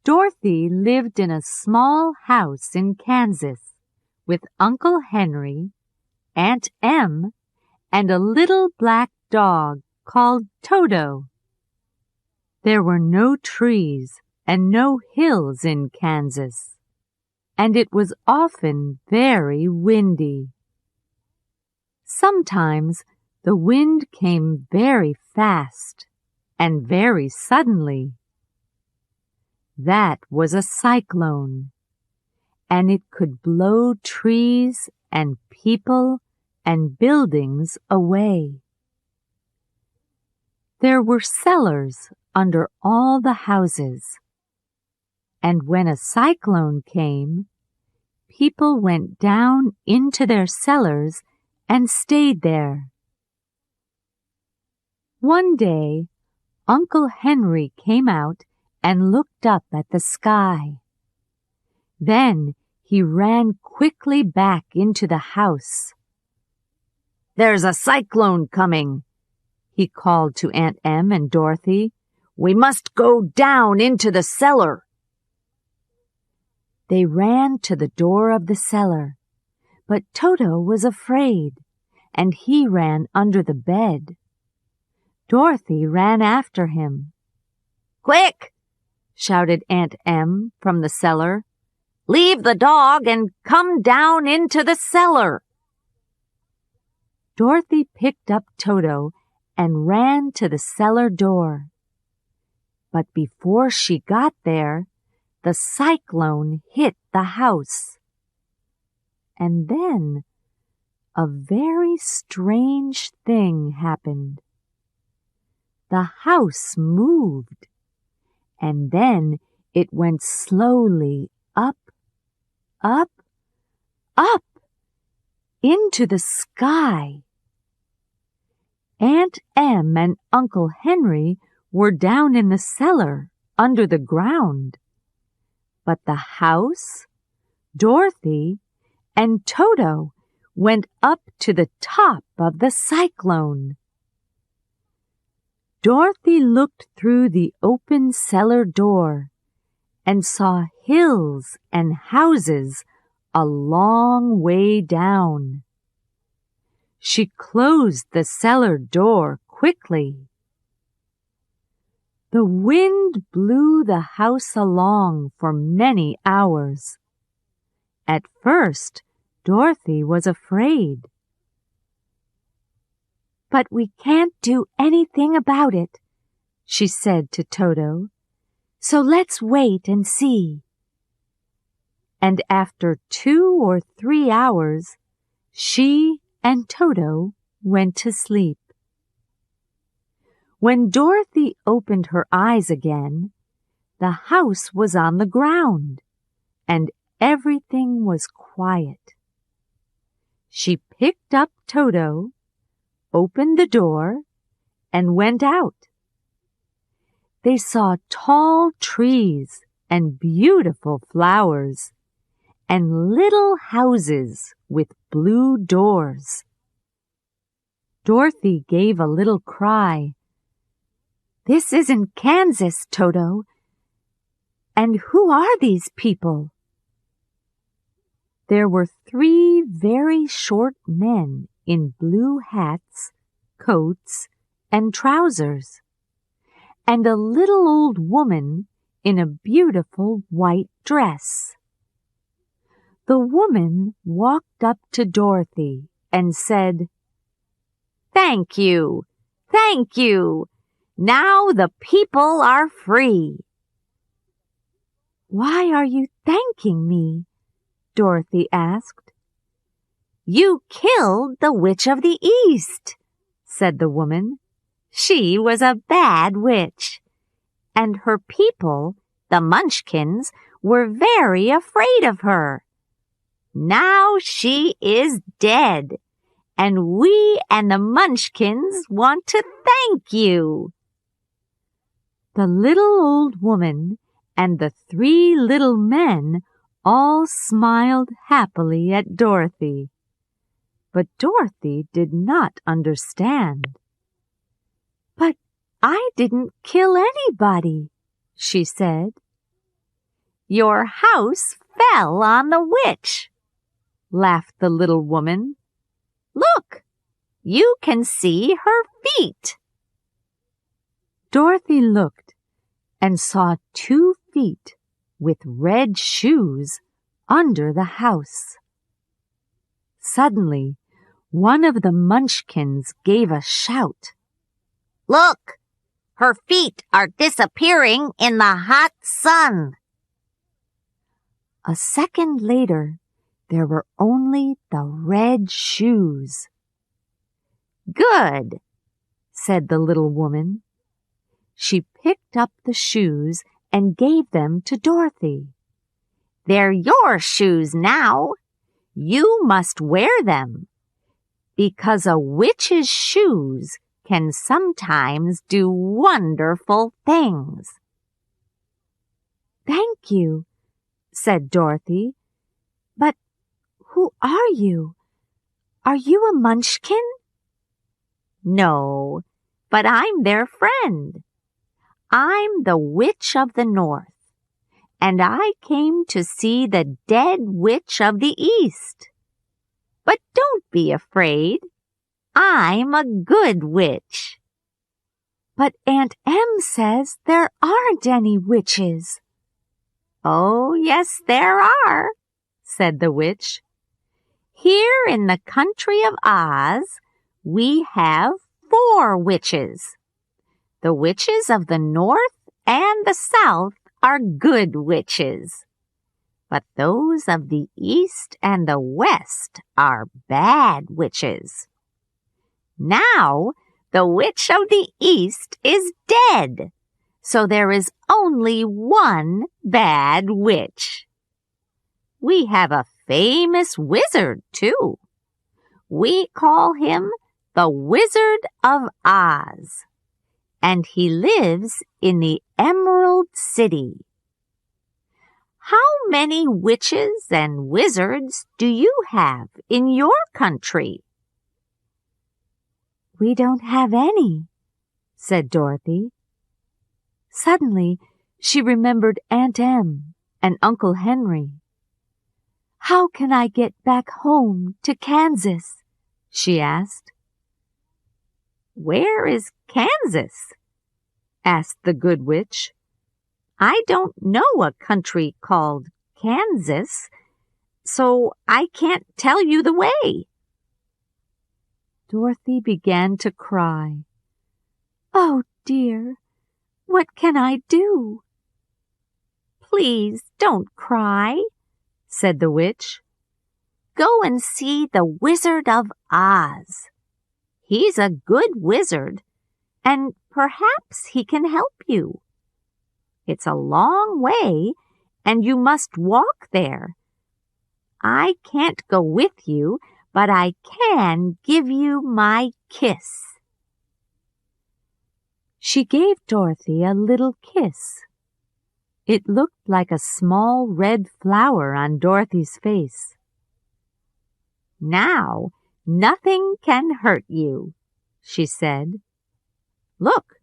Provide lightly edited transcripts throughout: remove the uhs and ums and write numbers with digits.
Dorothy lived in a small house in Kansas with Uncle Henry, Aunt Em, and a little black dog called Toto. There were no trees and no hills in Kansas, and it was often very windy. Sometimes the wind came very fast and very suddenly. That was a cyclone, and it could blow trees and people and buildings away. There were cellars under all the houses, and when a cyclone came, people went down into their cellars and stayed there. One day, Uncle Henry came out and looked up at the sky. Then he ran quickly back into the house. "There's a cyclone coming," he called to Aunt Em and Dorothy. "We must go down into the cellar." They ran to the door of the cellar, but Toto was afraid, and he ran under the bed. Dorothy ran after him. "Quick!" shouted Aunt Em from the cellar. "Leave the dog and come down into the cellar." Dorothy picked up Toto and ran to the cellar door. But before she got there, the cyclone hit the house. And then a very strange thing happened. The house moved, and then it went slowly up, up, up, into the sky. Aunt Em and Uncle Henry were down in the cellar under the ground, but the house, Dorothy, and Toto went up to the top of the cyclone. Dorothy looked through the open cellar door and saw hills and houses a long way down. She closed the cellar door quickly. The wind blew the house along for many hours. At first, Dorothy was afraid. "But we can't do anything about it," she said to Toto. "So let's wait and see." And after 2 or 3 hours, she and Toto went to sleep. When Dorothy opened her eyes again, the house was on the ground, and everything was quiet. She picked up Toto, opened the door, and went out. They saw tall trees and beautiful flowers, and little houses with blue doors. Dorothy gave a little cry. "This isn't Kansas, Toto. And who are these people?" There were 3 very short men in blue hats, coats, and trousers, and a little old woman in a beautiful white dress. The woman walked up to Dorothy and said, "Thank you, thank you. Now the people are free." "Why are you thanking me?" Dorothy asked. "You killed the Witch of the East," said the woman. "She was a bad witch, and her people, the Munchkins, were very afraid of her. Now she is dead, and we and the Munchkins want to thank you." The little old woman and the 3 little men all smiled happily at Dorothy, but Dorothy did not understand. "But I didn't kill anybody," she said. Your house fell on the witch," laughed the little woman. "Look, you can see her feet." Dorothy looked and saw 2 feet with red shoes under the house. Suddenly, one of the Munchkins gave a shout. "Look! Her feet are disappearing in the hot sun." A second later, there were only the red shoes. "Good," said the little woman. She picked up the shoes and gave them to Dorothy. "They're your shoes now. You must wear them, because a witch's shoes can sometimes do wonderful things." "Thank you," said Dorothy. "But who are you? Are you a Munchkin?" "No, but I'm their friend. I'm the Witch of the North, and I came to see the dead Witch of the East. But don't be afraid. I'm a good witch." "But Aunt Em says there aren't any witches." "Oh, yes, there are," said the witch. "Here in the country of Oz, we have 4 witches. The witches of the North and the South are good witches, but those of the East and the West are bad witches. Now, the witch of the East is dead, so there is only one bad witch. We have a famous wizard, too. We call him the Wizard of Oz, and he lives in the Emerald City. How many witches and wizards do you have in your country?" "We don't have any," said Dorothy. Suddenly, she remembered Aunt Em and Uncle Henry. "How can I get back home to Kansas?" she asked. "Where is Kansas?" asked the good witch. "I don't know a country called Kansas, so I can't tell you the way." Dorothy began to cry. "Oh, dear, what can I do?" "Please don't cry," said the witch. "Go and see the Wizard of Oz. He's a good wizard, and perhaps he can help you. It's a long way, and you must walk there. I can't go with you, but I can give you my kiss." She gave Dorothy a little kiss. It looked like a small red flower on Dorothy's face. "Now, nothing can hurt you," she said. "Look,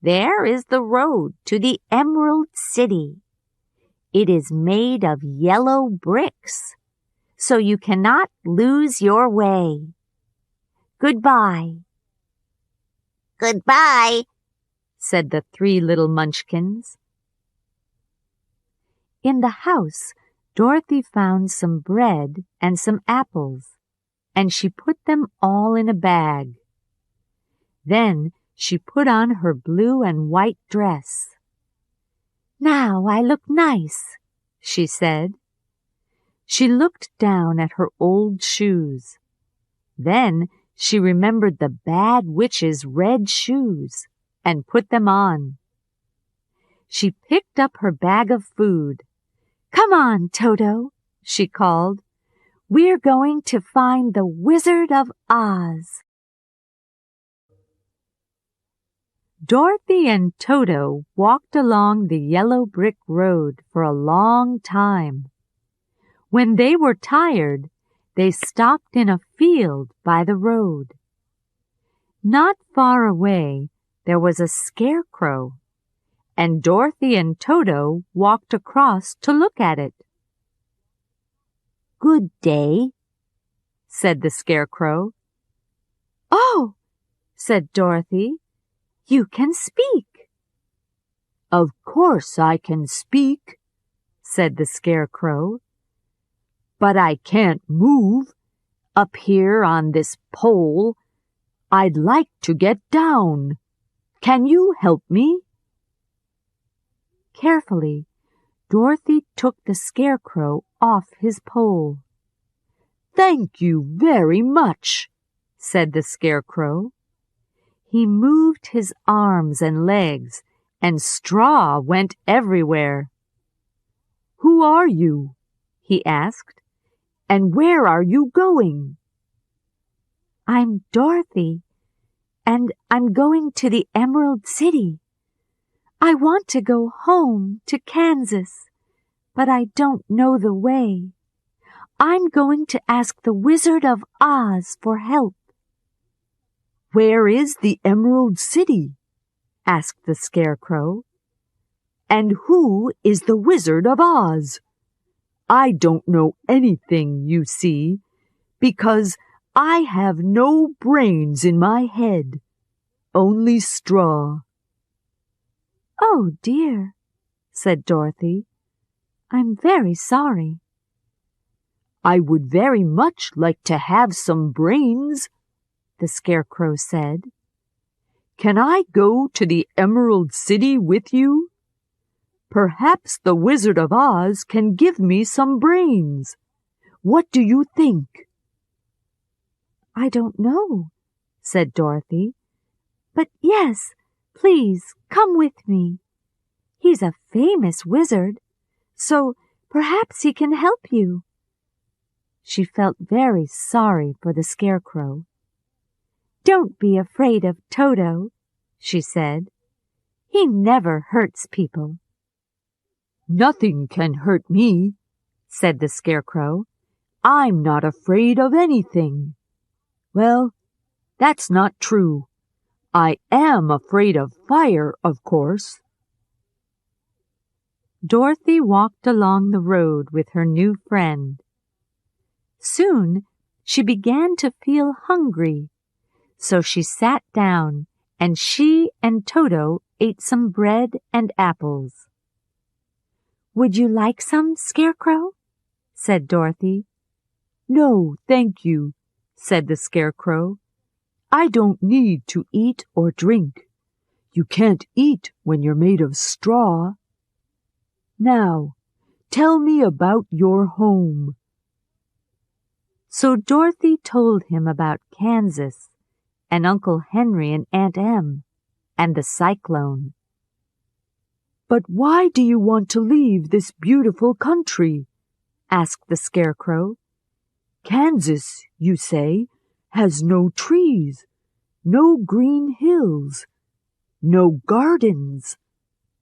there is the road to the Emerald City. It is made of yellow bricks, so you cannot lose your way. Goodbye." "Goodbye," said the 3 little Munchkins. In the house, Dorothy found some bread and some apples, and she put them all in a bag. Then she put on her blue and white dress. "Now I look nice," she said. She looked down at her old shoes. Then she remembered the bad witch's red shoes and put them on. She picked up her bag of food. "Come on, Toto," she called. "We're going to find the Wizard of Oz." Dorothy and Toto walked along the yellow brick road for a long time. When they were tired, they stopped in a field by the road. Not far away, there was a scarecrow, and Dorothy and Toto walked across to look at it. "Good day," said the Scarecrow. "Oh," said Dorothy, "you can speak." "Of course I can speak," said the Scarecrow. "But I can't move. Up here on this pole, I'd like to get down. Can you help me?" Carefully, Dorothy took the Scarecrow off his pole. "Thank you very much," said the Scarecrow. He moved his arms and legs, and straw went everywhere. "Who are you?" he asked. "And where are you going?" "I'm Dorothy, and I'm going to the Emerald City. I want to go home to Kansas, but I don't know the way. I'm going to ask the Wizard of Oz for help." "Where is the Emerald City?" asked the Scarecrow. "And who is the Wizard of Oz? I don't know anything, you see, because I have no brains in my head, only straw." "Oh, dear," said Dorothy. "I'm very sorry." "I would very much like to have some brains," the Scarecrow said. "Can I go to the Emerald City with you? Perhaps the Wizard of Oz can give me some brains. What do you think?" "I don't know," said Dorothy. "But yes, please come with me. He's a famous wizard, so perhaps he can help you." She felt very sorry for the Scarecrow. "Don't be afraid of Toto," she said. "He never hurts people." "Nothing can hurt me," said the Scarecrow. "I'm not afraid of anything." "Well, that's not true. I am afraid of fire, of course." Dorothy walked along the road with her new friend. Soon she began to feel hungry, so she sat down and she and Toto ate some bread and apples. "Would you like some, Scarecrow?" said Dorothy. "No, thank you," said the Scarecrow. "I don't need to eat or drink. You can't eat when you're made of straw. Now, tell me about your home." So Dorothy told him about Kansas and Uncle Henry and Aunt Em and the cyclone. "But why do you want to leave this beautiful country?" asked the Scarecrow. "Kansas, you say, has no trees, no green hills, no gardens.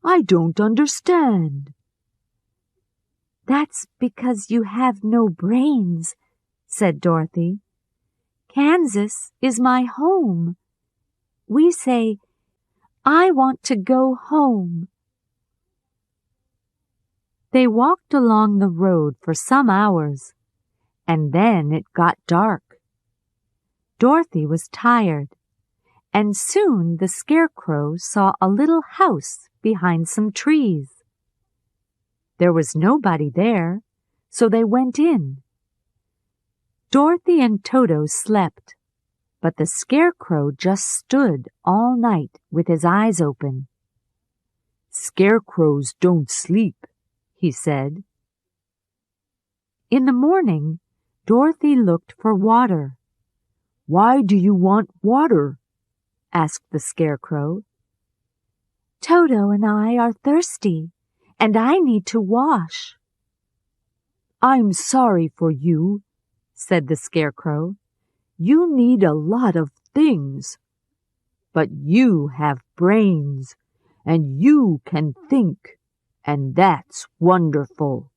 I don't understand." "That's because you have no brains," said Dorothy. "Kansas is my home. We say, 'I want to go home.'" They walked along the road for some hours, and then it got dark. Dorothy was tired, and soon the Scarecrow saw a little house behind some trees. There was nobody there, so they went in. Dorothy and Toto slept, but the Scarecrow just stood all night with his eyes open. "Scarecrows don't sleep," he said. In the morning, Dorothy looked for water. "Why do you want water?" asked the Scarecrow. "Toto and I are thirsty, and I need to wash." "I'm sorry for you," said the Scarecrow. "You need a lot of things. But you have brains, and you can think, and that's wonderful."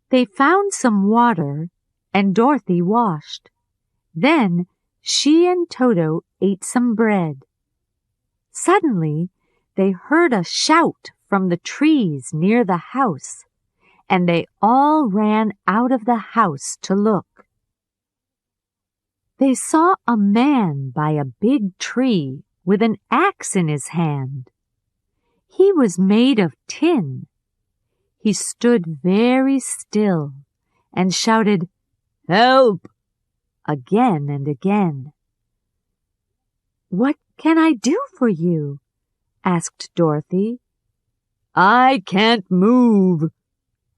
They found some water, and Dorothy washed. Then she and Toto ate some bread. Suddenly, they heard a shout from the trees near the house, and they all ran out of the house to look. They saw a man by a big tree with an axe in his hand. He was made of tin. He stood very still and shouted, "Help!" again and again. "What can I do for you?" asked Dorothy. "I can't move,"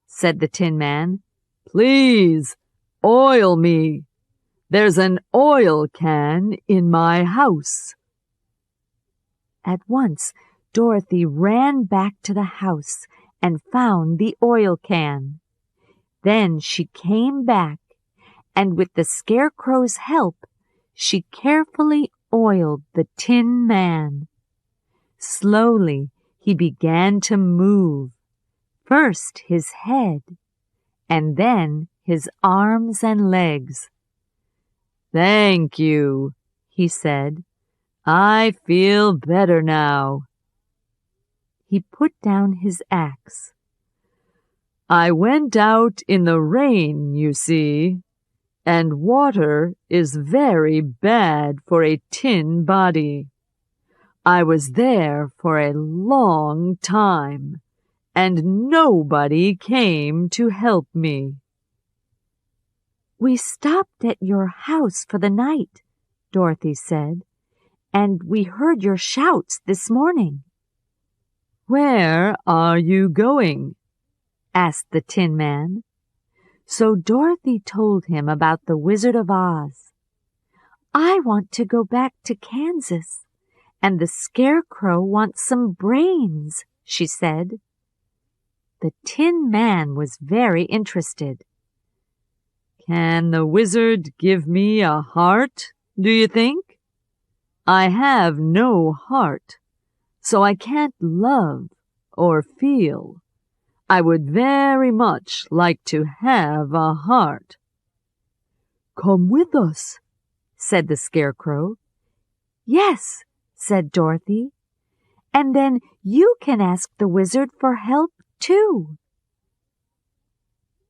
said the Tin Man. "Please, oil me. There's an oil can in my house." At once, Dorothy ran back to the house and found the oil can. Then she came back, and with the Scarecrow's help, she carefully oiled the Tin Man. Slowly, he began to move, first his head, and then his arms and legs. "Thank you," he said. "I feel better now." He put down his axe. "I went out in the rain, you see, and water is very bad for a tin body. I was there for a long time, and nobody came to help me." "We stopped at your house for the night," Dorothy said, "and we heard your shouts this morning." "Where are you going?" asked the Tin Man. So Dorothy told him about the Wizard of Oz. "I want to go back to Kansas, and the Scarecrow wants some brains," she said. The Tin Man was very interested. "Can the wizard give me a heart, do you think? I have no heart, so I can't love or feel. I would very much like to have a heart." "Come with us," said the Scarecrow. "Yes," said Dorothy, "and then you can ask the wizard for help too."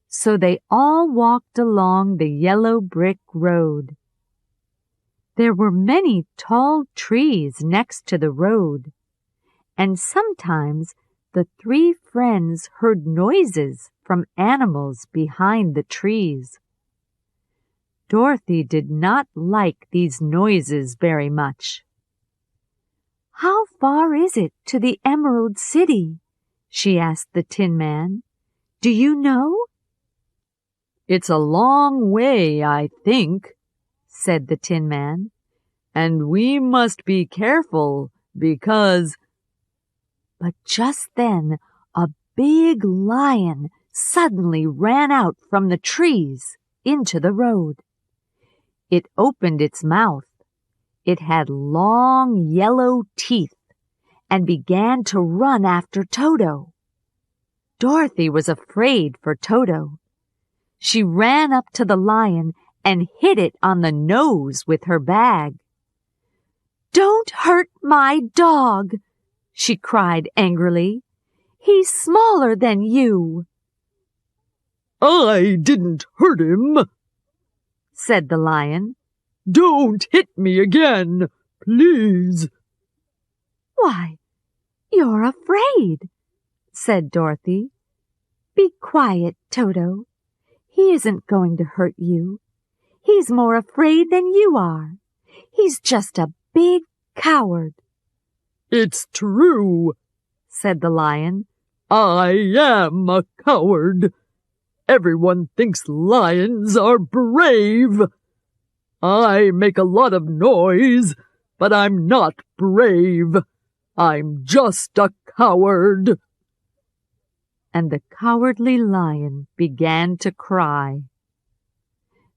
So they all walked along the yellow brick road. There were many tall trees next to the road, and sometimes the three friends heard noises from animals behind the trees. Dorothy did not like these noises very much. "How far is it to the Emerald City?" she asked the Tin Man. "Do you know?" "It's a long way, I think," said the Tin Man, "and we must be careful because—" But just then a big lion suddenly ran out from the trees into the road. It opened its mouth. It had long yellow teeth and began to run after Toto. Dorothy was afraid for Toto. She ran up to the lion and hit it on the nose with her bag. "Don't hurt my dog!" she cried angrily. "He's smaller than you." "I didn't hurt him," said the lion. "Don't hit me again, please." "Why, you're afraid," said Dorothy. "Be quiet, Toto. He isn't going to hurt you. He's more afraid than you are. He's just a big coward." "It's true," said the lion. "I am a coward. Everyone thinks lions are brave. I make a lot of noise, but I'm not brave. I'm just a coward." And the cowardly lion began to cry.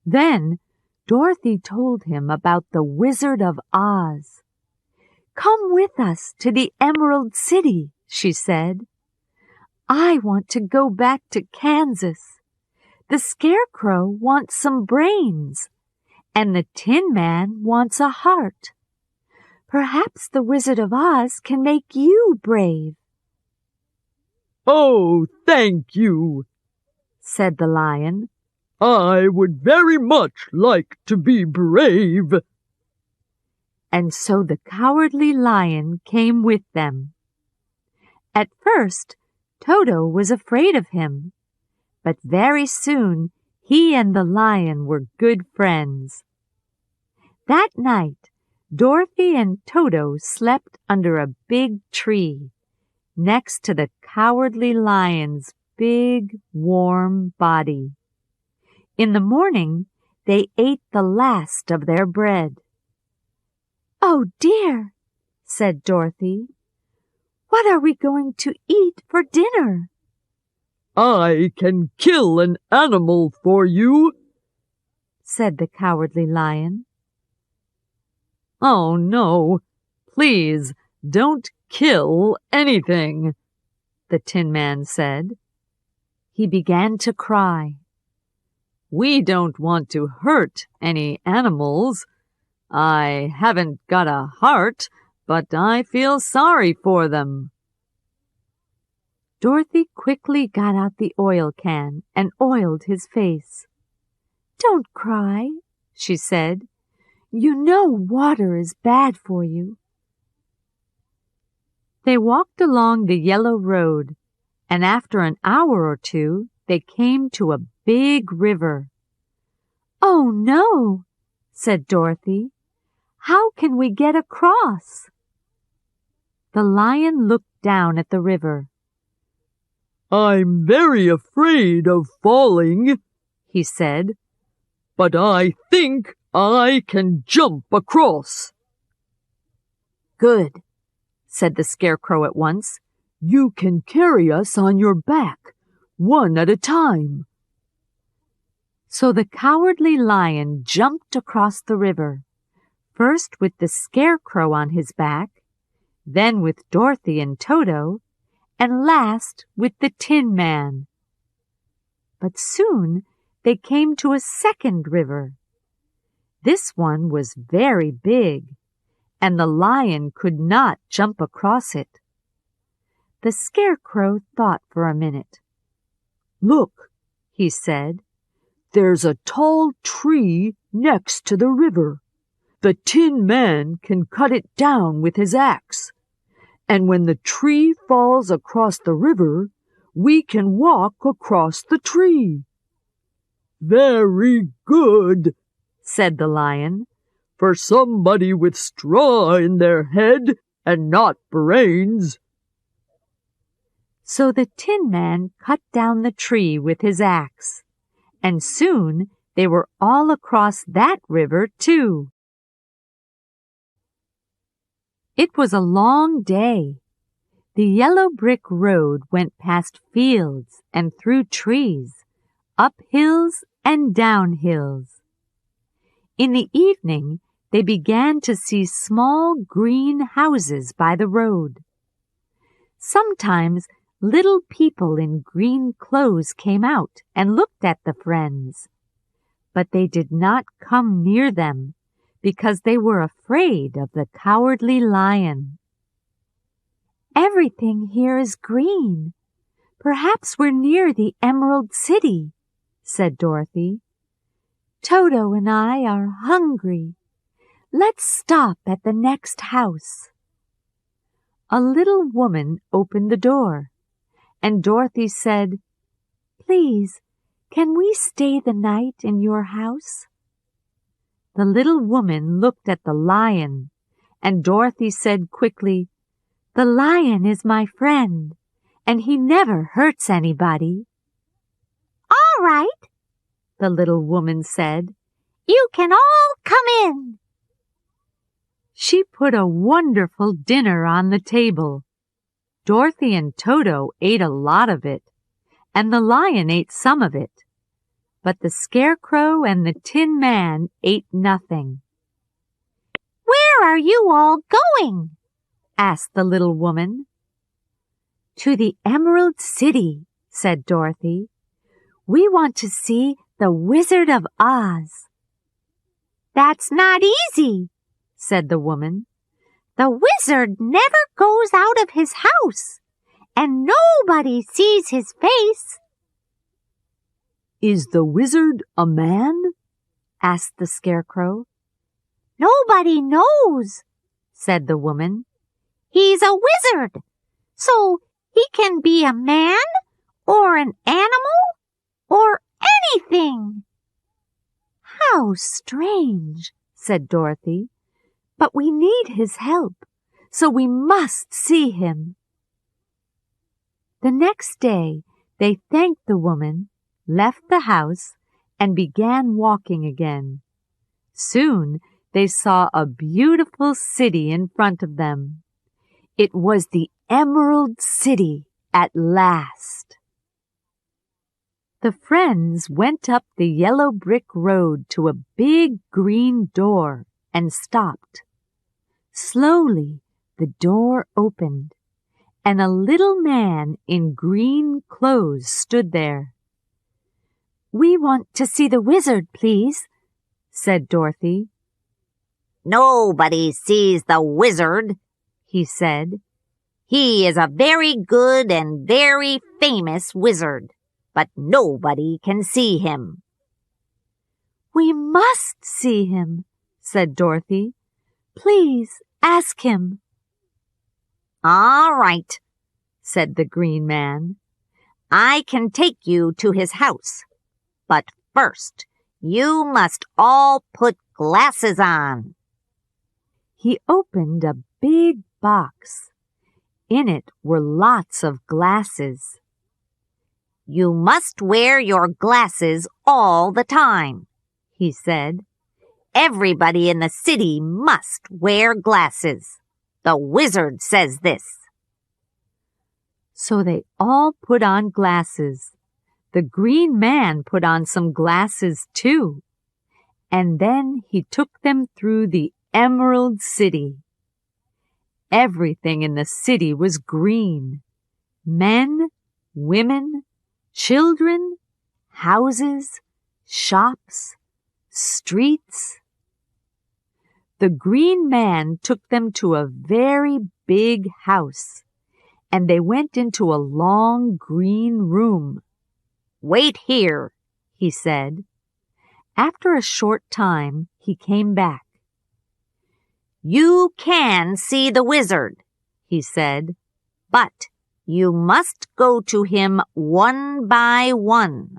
Then Dorothy told him about the Wizard of Oz. "Come with us to the Emerald City," she said. "I want to go back to Kansas. The Scarecrow wants some brains, and the Tin Man wants a heart. Perhaps the Wizard of Oz can make you brave. Oh, thank you, said the lion. I would very much like to be brave. And so the Cowardly Lion came with them. At first, Toto was afraid of him, but very soon he and the lion were good friends. That night, Dorothy and Toto slept under a big tree next to the Cowardly Lion's big, warm body. In the morning, they ate the last of their bread. "Oh dear," said Dorothy. "What are we going to eat for dinner?" I can kill an animal for you, said the Cowardly Lion. Oh no, please don't kill anything, the Tin Man said. He began to cry. We don't want to hurt any animals. I haven't got a heart, but I feel sorry for them. Dorothy quickly got out the oil can and oiled his face. "Don't cry," she said. "You know water is bad for you." They walked along the yellow road, and after an hour or two, they came to a big river. "Oh, no," said Dorothy. "How can we get across?" The lion looked down at the river. I'm very afraid of falling, he said, but I think I can jump across. Good, said the Scarecrow at once. You can carry us on your back, one at a time. So the Cowardly Lion jumped across the river, first with the Scarecrow on his back, then with Dorothy and Toto, and last with the Tin Man. But soon they came to a second river. This one was very big, and the lion could not jump across it. The Scarecrow thought for a minute. Look, he said, there's a tall tree next to the river. The Tin Man can cut it down with his axe. And when the tree falls across the river, we can walk across the tree. Very good, said the lion, for somebody with straw in their head and not brains. So the Tin Man cut down the tree with his axe, and soon they were all across that river too. It was a long day. The yellow brick road went past fields and through trees, up hills and down hills. In the evening, they began to see small green houses by the road. Sometimes little people in green clothes came out and looked at the friends, but they did not come near them, because they were afraid of the Cowardly Lion. "Everything here is green. Perhaps we're near the Emerald City," said Dorothy. "Toto and I are hungry. Let's stop at the next house." A little woman opened the door, and Dorothy said, "Please, can we stay the night in your house?" The little woman looked at the lion, and Dorothy said quickly, "The lion is my friend, and he never hurts anybody." "All right," the little woman said. "You can all come in." She put a wonderful dinner on the table. Dorothy and Toto ate a lot of it, and the lion ate some of it. But the Scarecrow and the Tin Man ate nothing. "Where are you all going?" asked the little woman. "To the Emerald City," said Dorothy. "We want to see the Wizard of Oz." "That's not easy," said the woman. The wizard never goes out of his house, and nobody sees his face. Is the wizard a man? asked the Scarecrow. Nobody knows, said the woman. He's a wizard, so he can be a man or an animal or anything. How strange, said Dorothy. But we need his help, so we must see him. The next day, they thanked the woman, left the house, and began walking again. Soon, they saw a beautiful city in front of them. It was the Emerald City at last. The friends went up the yellow brick road to a big green door and stopped. Slowly, the door opened, and a little man in green clothes stood there. "We want to see the wizard, please," said Dorothy. Nobody sees the wizard, he said. He is a very good and very famous wizard, but nobody can see him. "We must see him," said Dorothy. "Please ask him." All right, said the green man. I can take you to his house, but first you must all put glasses on. He opened a big box. In it were lots of glasses. You must wear your glasses all the time, he said. Everybody in the city must wear glasses. The wizard says this. So they all put on glasses. The green man put on some glasses too. And then he took them through the Emerald City. Everything in the city was green. Men, women, children, houses, shops, streets. The green man took them to a very big house, and they went into a long green room. Wait here, he said. After a short time, he came back. You can see the wizard, he said, but you must go to him one by one.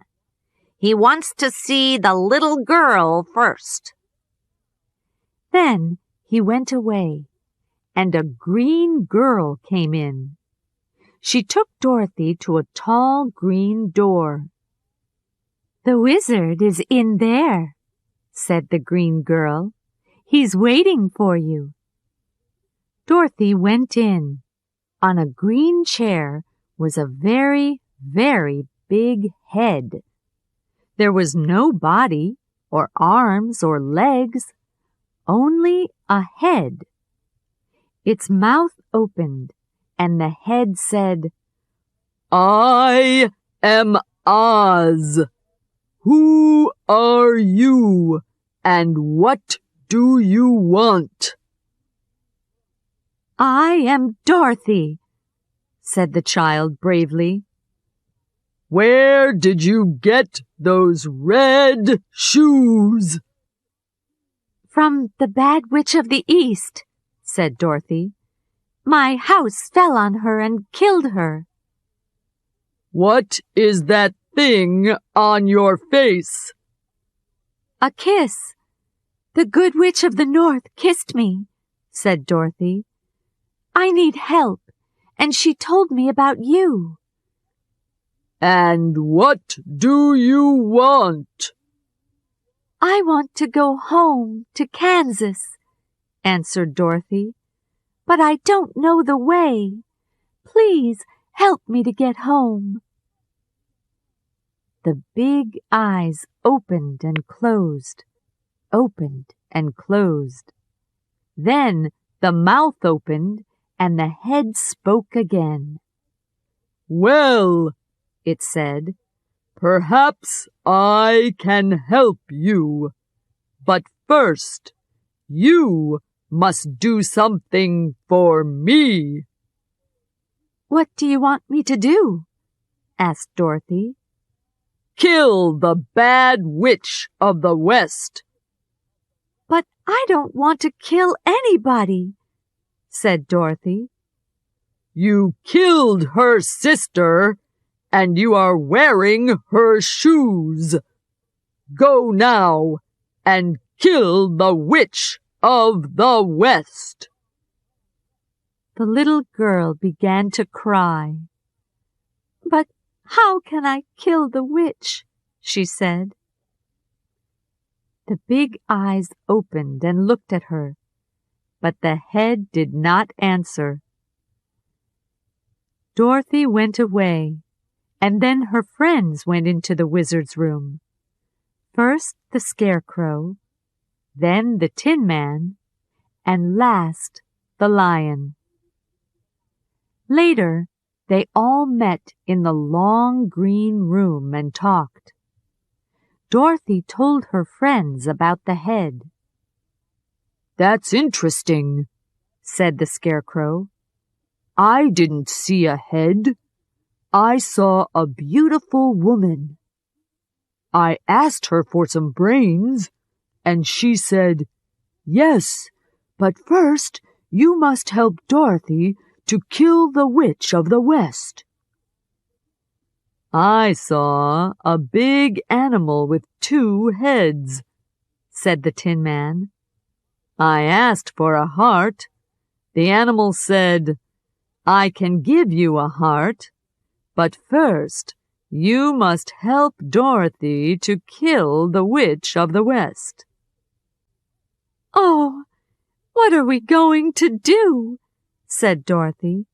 He wants to see the little girl first. Then he went away, and a green girl came in. She took Dorothy to a tall green door. "The wizard is in there," said the green girl. "He's waiting for you." Dorothy went in. On a green chair was a very, very big head. There was no body, or arms, or legs, only a head. Its mouth opened, and the head said, "I am Oz. Who are you, and what do you want?" "I am Dorothy," said the child bravely. "Where did you get those red shoes?" "From the Bad Witch of the East," said Dorothy. "My house fell on her and killed her." "What is that thing on your face?" "A kiss. The Good Witch of the North kissed me," said Dorothy. "I need help, and she told me about you." "And what do you want?" "I want to go home to Kansas," answered Dorothy. "But I don't know the way. Please help me to get home." The big eyes opened and closed, opened and closed. Then the mouth opened and the head spoke again. "Well," it said, "perhaps I can help you. But first, you must do something for me." "What do you want me to do?" asked Dorothy. "Kill the bad witch of the West." "But I don't want to kill anybody," said Dorothy. "You killed her sister, and you are wearing her shoes. Go now and kill the witch of the West." The little girl began to cry. "But how can I kill the witch?" she said. The big eyes opened and looked at her, but the head did not answer. Dorothy went away, and then her friends went into the wizard's room. First the Scarecrow, then the Tin Man, and last the Lion. Later, they all met in the long green room and talked. Dorothy told her friends about the head. "That's interesting," said the Scarecrow. "I didn't see a head. I saw a beautiful woman. I asked her for some brains, and she said, 'Yes, but first you must help Dorothy to kill the witch of the West.'" "I saw a big animal with 2 heads," said the Tin Man. "I asked for a heart. The animal said, 'I can give you a heart, but first you must help Dorothy to kill the witch of the West.'" "Oh, what are we going to do?" said Dorothy.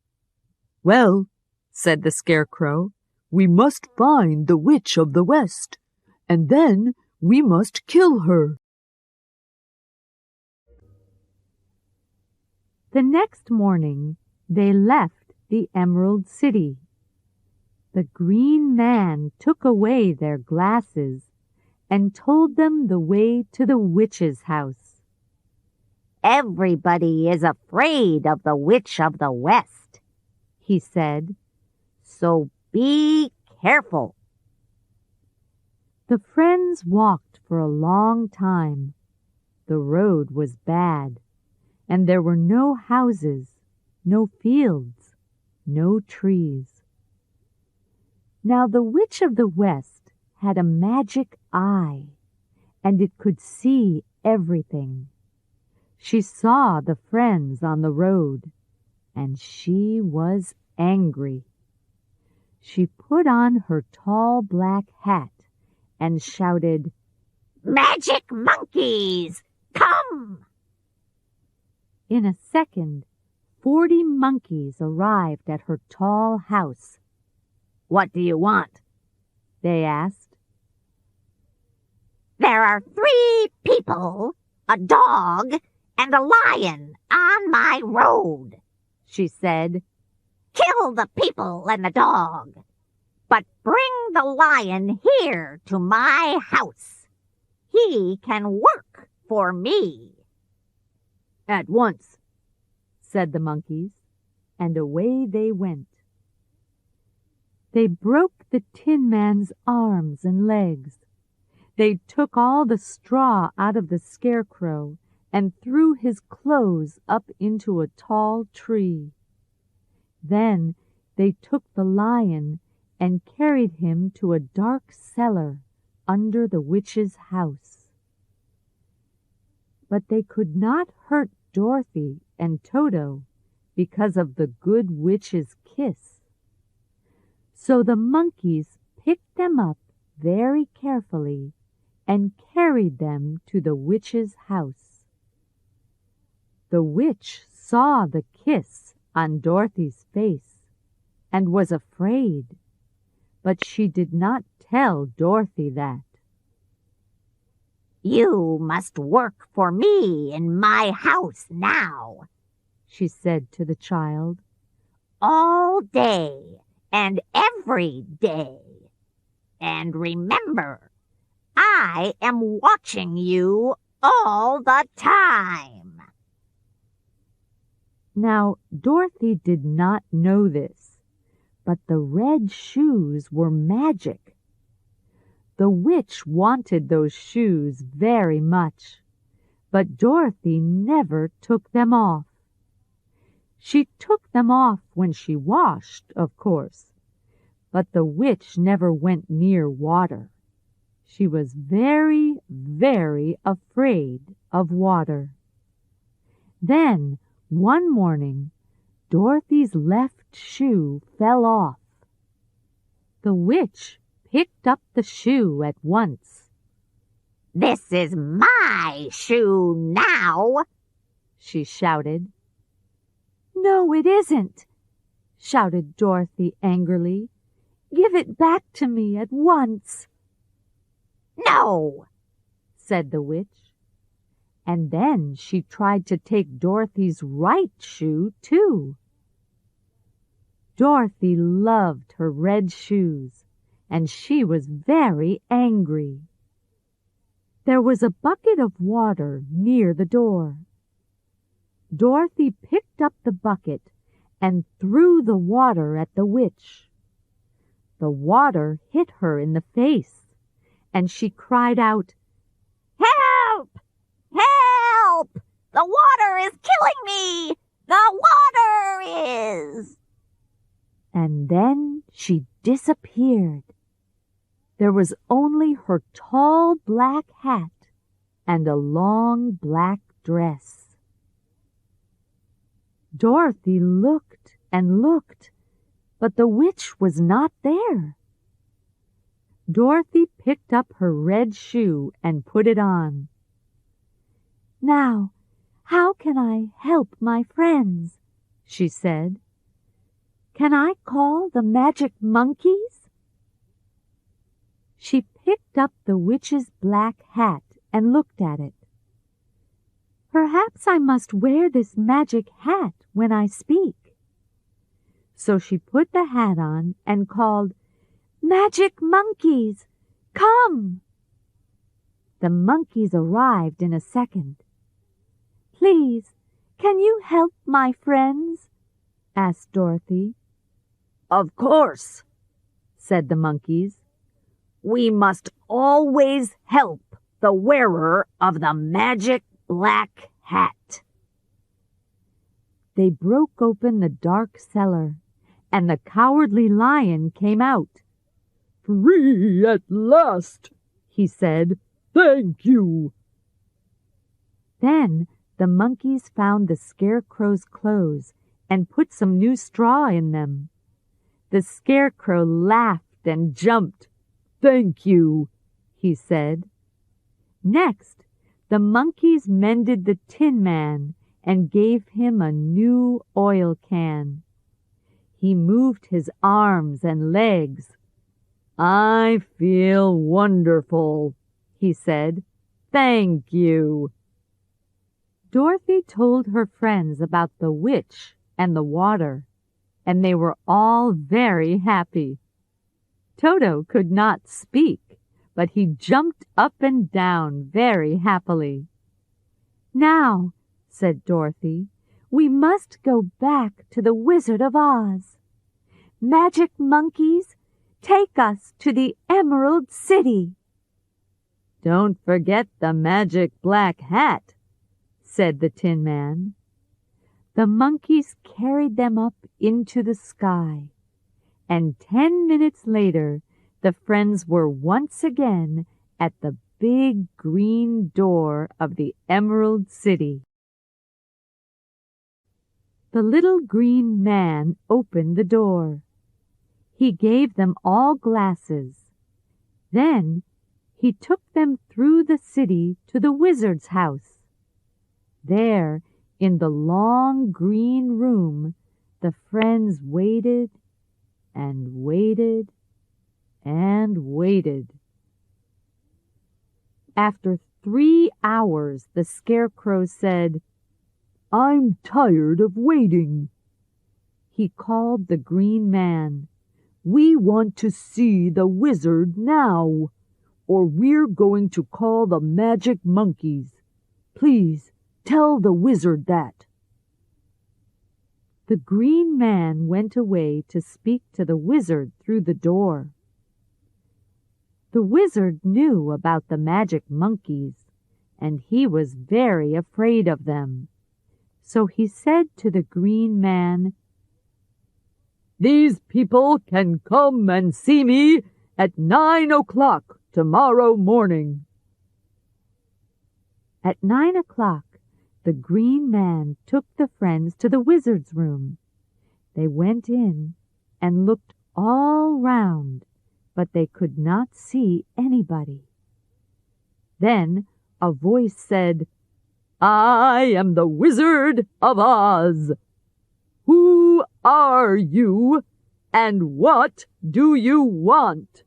"Well," said the Scarecrow, "we must find the witch of the West, and then we must kill her." The next morning, they left the Emerald City. The Green Man took away their glasses and told them the way to the witch's house. "Everybody is afraid of the witch of the West," he said, "so be careful." The friends walked for a long time. The road was bad, and there were no houses, no fields, no trees. Now the witch of the West had a magic eye, and it could see everything. She saw the friends on the road, and she was angry. She put on her tall black hat and shouted, "Magic monkeys, come!" In a second, 40 monkeys arrived at her tall house. "What do you want?" they asked. "There are 3 people, a dog, and a lion on my road," she said. "Kill the people and the dog, but bring the lion here to my house. He can work for me." "At once," said the monkeys, and away they went. They broke the Tin Man's arms and legs. They took all the straw out of the Scarecrow and threw his clothes up into a tall tree. Then they took the lion and carried him to a dark cellar under the witch's house. But they could not hurt Dorothy and Toto because of the good witch's kiss. So the monkeys picked them up very carefully and carried them to the witch's house. The witch saw the kiss on Dorothy's face and was afraid, but she did not tell Dorothy that. "You must work for me in my house now," she said to the child. "all day and every day. And remember, I am watching you all the time." Now, Dorothy did not know this, but the red shoes were magic. The witch wanted those shoes very much, but Dorothy never took them off. She took them off when she washed, of course, but the witch never went near water. She was very, very afraid of water. Then, one morning, Dorothy's left shoe fell off. The witch picked up the shoe at once. "This is my shoe now," she shouted. "No, it isn't," shouted Dorothy angrily. "Give it back to me at once." "No," said the witch. And then she tried to take Dorothy's right shoe, too. Dorothy loved her red shoes, and she was very angry. There was a bucket of water near the door. Dorothy picked up the bucket and threw the water at the witch. The water hit her in the face, and she cried out, "Help! Help! The water is killing me! The water is!" And then she disappeared. There was only her tall black hat and a long black dress. Dorothy looked and looked, but the witch was not there. Dorothy picked up her red shoe and put it on. "Now, how can I help my friends?" she said. "Can I call the magic monkeys?" She picked up the witch's black hat and looked at it. "Perhaps I must wear this magic hat when I speak." So she put the hat on and called, "Magic monkeys, come!" The monkeys arrived in a second. "Please, can you help my friends?" asked Dorothy. "Of course," said the monkeys. "We must always help the wearer of the magic black hat." They broke open the dark cellar, and the Cowardly Lion came out. "Free at last," he said. "Thank you." Then the monkeys found the Scarecrow's clothes and put some new straw in them. The Scarecrow laughed and jumped. "Thank you," he said. Next, the monkeys mended the Tin Man and gave him a new oil can. He moved his arms and legs. "I feel wonderful," he said. "Thank you." Dorothy told her friends about the witch and the water, and they were all very happy. Toto could not speak, but he jumped up and down very happily. "Now," said Dorothy, "we must go back to the Wizard of Oz. Magic monkeys, take us to the Emerald City." "Don't forget the magic black hat," said the Tin Man. The monkeys carried them up into the sky, and 10 minutes later the friends were once again at the big green door of the Emerald City. The little green man opened the door. He gave them all glasses. Then he took them through the city to the wizard's house. There, in the long green room, the friends waited and waited and waited. After 3 hours, the Scarecrow said, "I'm tired of waiting." He called the Green Man. "We want to see the wizard now, or we're going to call the magic monkeys. Please, tell the wizard that." The green man went away to speak to the wizard through the door. The wizard knew about the magic monkeys, and he was very afraid of them. So he said to the green man, "These people can come and see me at 9 o'clock tomorrow morning." At 9 o'clock, the green man took the friends to the wizard's room. They went in and looked all round, but they could not see anybody. Then a voice said, "I am the Wizard of Oz. Who are you, and what do you want?"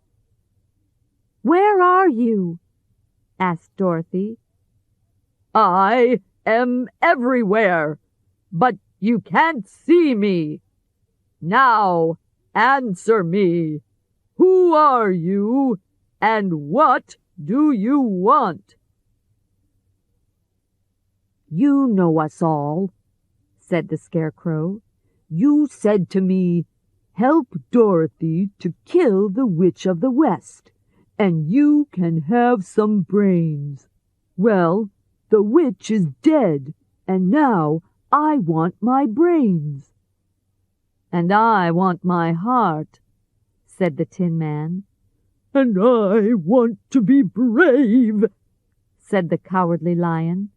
"Where are you?" asked Dorothy. "I am everywhere, but you can't see me. Now answer me. Who are you, and what do you want?" "You know us all," said the Scarecrow. "You said to me, 'Help Dorothy to kill the Witch of the West, and you can have some brains.' Well, the witch is dead, and now I want my brains." "And I want my heart," said the Tin Man. "And I want to be brave," said the Cowardly Lion.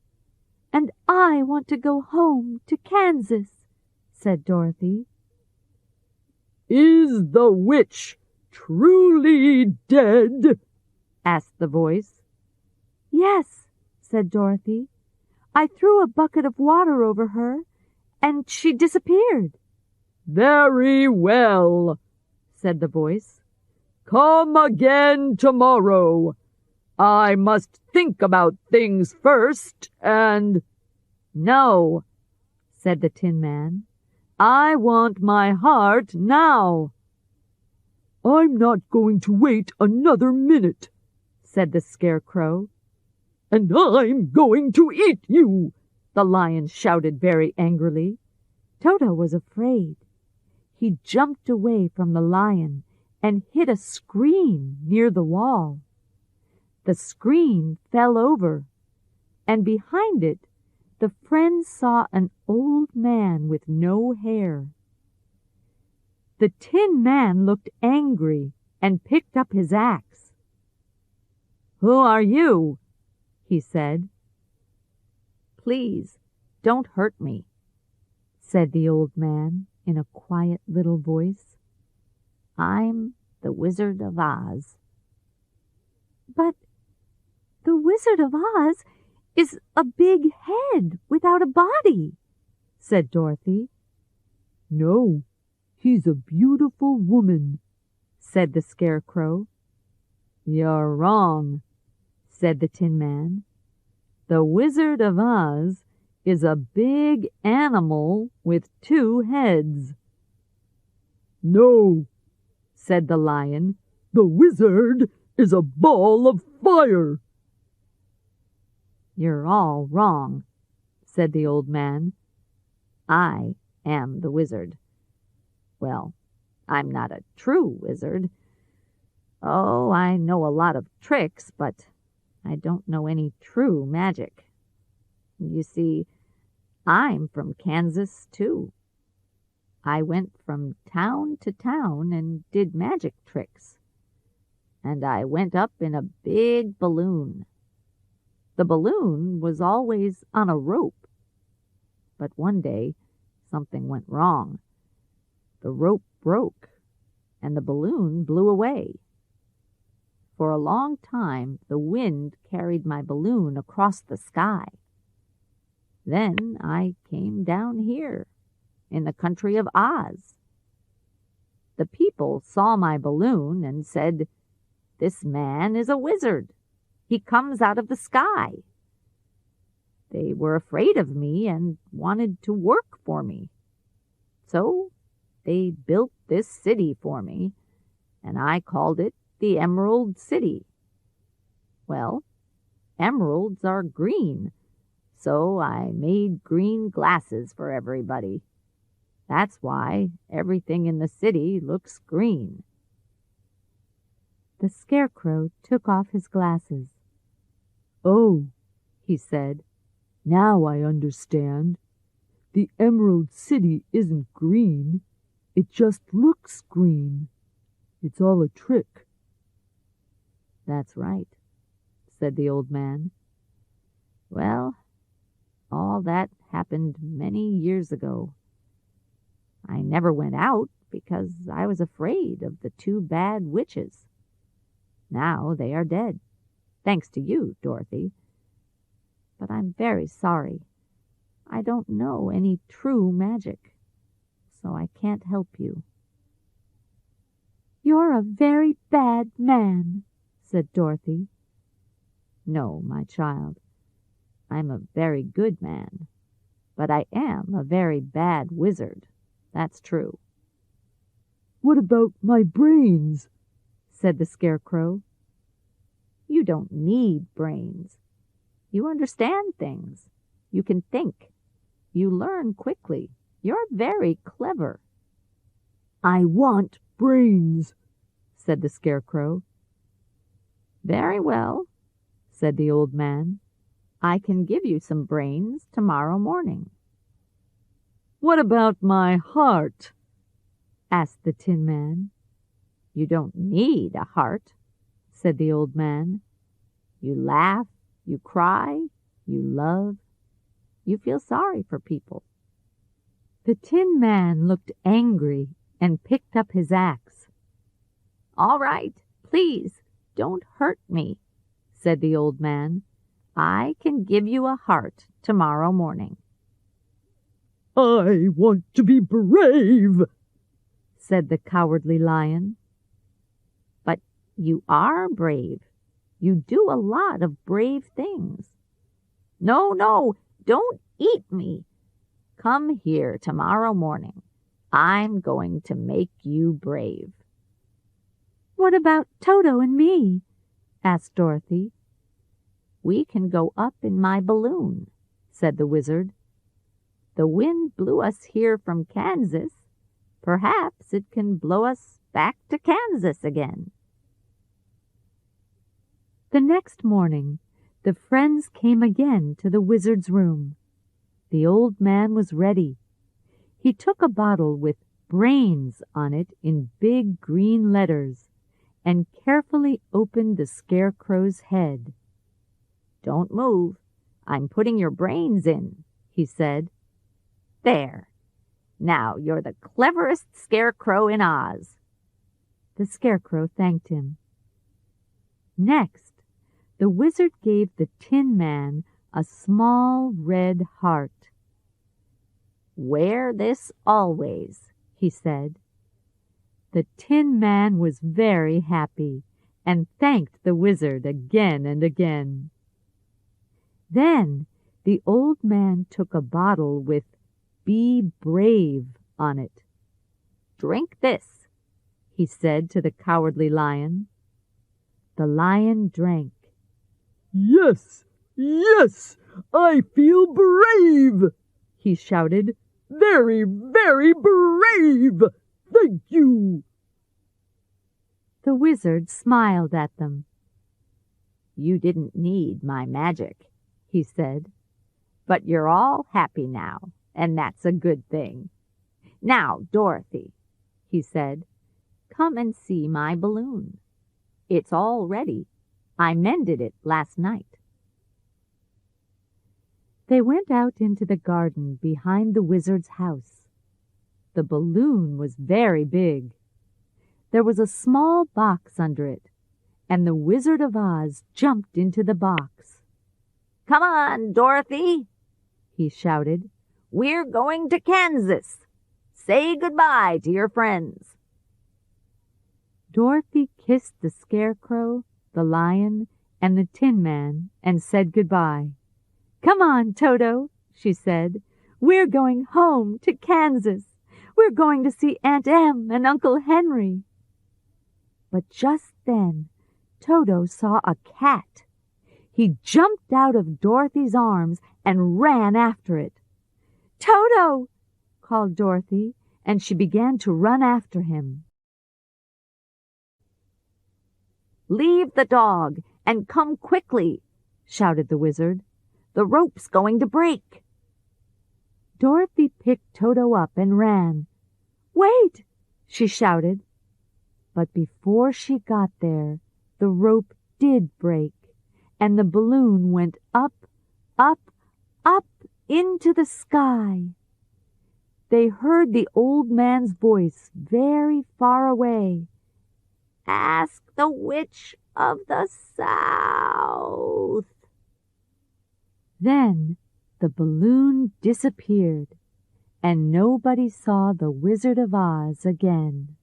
"And I want to go home to Kansas," said Dorothy. "Is the witch truly dead?" asked the voice. "Yes," said Dorothy. "I threw a bucket of water over her, and she disappeared." "Very well," said the voice. "Come again tomorrow. I must think about things first, and—" "No," said the Tin Man. "I want my heart now." "I'm not going to wait another minute," said the Scarecrow. "And I'm going to eat you," the Lion shouted very angrily. Toto was afraid. He jumped away from the Lion and hit a screen near the wall. The screen fell over, and behind it the friends saw an old man with no hair. The Tin Man looked angry and picked up his axe. "Who are you?" he said. "Please, don't hurt me," said the old man in a quiet little voice. "I'm the Wizard of Oz." "But the Wizard of Oz is a big head without a body," said Dorothy. "No, he's a beautiful woman," said the Scarecrow. "You're wrong," said the Tin Man. "The Wizard of Oz is a big animal with 2 heads." "No," said the Lion. "the wizard is a ball of fire." "You're all wrong," said the old man. "I am the wizard. Well, I'm not a true wizard. Oh, I know a lot of tricks, but I don't know any true magic. You see, I'm from Kansas, too. I went from town to town and did magic tricks. And I went up in a big balloon. The balloon was always on a rope. But one day, something went wrong. The rope broke, and the balloon blew away. For a long time, the wind carried my balloon across the sky. Then I came down here, in the country of Oz. The people saw my balloon and said, 'This man is a wizard. He comes out of the sky.' They were afraid of me and wanted to work for me. So they built this city for me, and I called it the Emerald City. Well, emeralds are green, so I made green glasses for everybody. That's why everything in the city looks green." The Scarecrow took off his glasses. "Oh," he said, "now I understand. The Emerald City isn't green. It just looks green. It's all a trick." "That's right," said the old man. "Well, all that happened many years ago. I never went out because I was afraid of the two bad witches. Now they are dead, thanks to you, Dorothy. But I'm very sorry. I don't know any true magic, so I can't help you." "You're a very bad man," said Dorothy. "No, my child. I'm a very good man, but I am a very bad wizard. That's true." "What about my brains?" said the Scarecrow. "You don't need brains. You understand things. You can think. You learn quickly. You're very clever." "I want brains," said the Scarecrow. "Very well," said the old man. "I can give you some brains tomorrow morning." "What about my heart?" asked the Tin Man. "You don't need a heart," said the old man. "You laugh, you cry, you love, you feel sorry for people." The Tin Man looked angry and picked up his axe. "All right, please, don't hurt me," said the old man. "I can give you a heart tomorrow morning." "I want to be brave," said the Cowardly Lion. "But you are brave. You do a lot of brave things." "No, no, don't eat me. Come here tomorrow morning. I'm going to make you brave." "What about Toto and me?" asked Dorothy. "We can go up in my balloon," said the wizard. "The wind blew us here from Kansas. Perhaps it can blow us back to Kansas again." The next morning, the friends came again to the wizard's room. The old man was ready. He took a bottle with "Brains" on it in big green letters and carefully opened the Scarecrow's head. "Don't move. I'm putting your brains in," he said. "There. Now you're the cleverest Scarecrow in Oz." The Scarecrow thanked him. Next, the wizard gave the Tin Man a small red heart. "Wear this always," he said. The Tin Man was very happy and thanked the wizard again and again. Then the old man took a bottle with "Be Brave" on it. "Drink this," he said to the Cowardly Lion. The lion drank. "Yes, yes, I feel brave," he shouted. "Very, very brave. Thank you." The wizard smiled at them. "You didn't need my magic," he said. "But you're all happy now, and that's a good thing. Now, Dorothy," he said, "come and see my balloon. It's all ready. I mended it last night." They went out into the garden behind the wizard's house. The balloon was very big. There was a small box under it, and the Wizard of Oz jumped into the box. "Come on, Dorothy," he shouted. "We're going to Kansas. Say goodbye to your friends." Dorothy kissed the Scarecrow, the Lion, and the Tin Man and said goodbye. "Come on, Toto," she said. "We're going home to Kansas. We're going to see Aunt Em and Uncle Henry." But just then Toto saw a cat. He jumped out of Dorothy's arms and ran after it. "Toto!" called Dorothy, and she began to run after him. "Leave the dog and come quickly," shouted the wizard. "The rope's going to break." Dorothy picked Toto up and ran. "Wait!" she shouted. But before she got there, the rope did break, and the balloon went up, up, up into the sky. They heard the old man's voice very far away. "Ask the Witch of the South." Then the balloon disappeared, and nobody saw the Wizard of Oz again.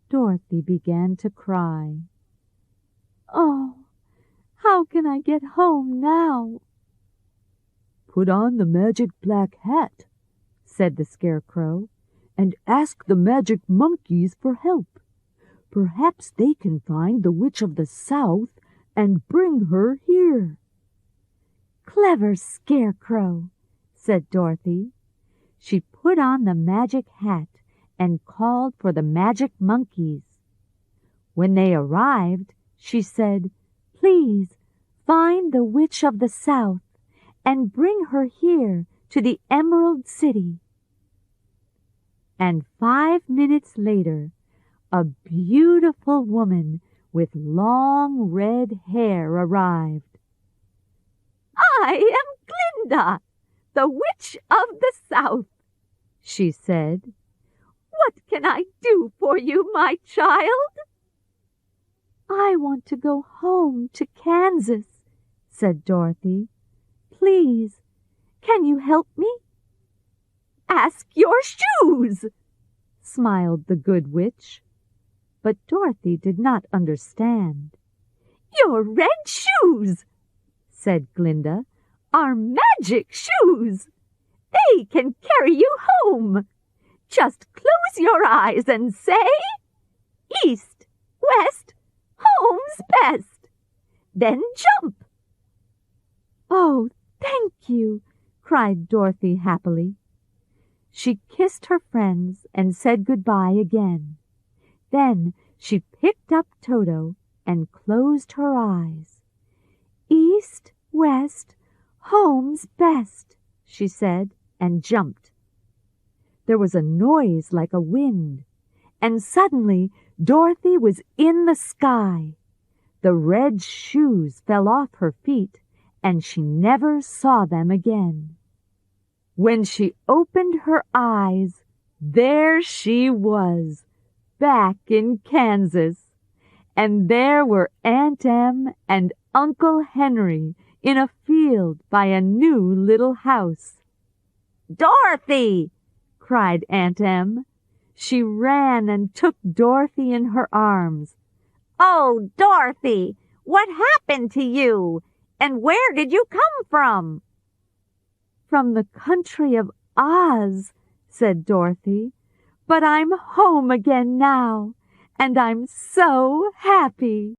Dorothy began to cry. "Oh, how can I get home now?" "Put on the magic black hat," said the Scarecrow, "and ask the magic monkeys for help. Perhaps they can find the Witch of the South and bring her here." "Clever Scarecrow," said Dorothy. She put on the magic hat and called for the magic monkeys. When they arrived, she said, "Please find the Witch of the South and bring her here to the Emerald City." And 5 minutes later, a beautiful woman with long red hair arrived. "I am Glinda, the Witch of the South," she said. "What can I do for you, my child?" "I want to go home to Kansas," said Dorothy. "Please, can you help me?" "Ask your shoes," smiled the good witch. But Dorothy did not understand. "Your red shoes," said Glinda, "are magic shoes. They can carry you home. Just close your eyes and say, 'East, west, home's best.' Then jump." "Oh, thank you," cried Dorothy happily. She kissed her friends and said goodbye again. Then she picked up Toto and closed her eyes. "East, west, home's best," she said, and jumped. There was a noise like a wind, and suddenly Dorothy was in the sky. The red shoes fell off her feet, and she never saw them again. When she opened her eyes, there she was, back in Kansas, and there were Aunt Em and Uncle Henry in a field by a new little house. "Dorothy!" cried Aunt Em. She ran and took Dorothy in her arms. "Oh, Dorothy, what happened to you? And where did you come from?" "From the country of Oz," said Dorothy. "But I'm home again now, and I'm so happy."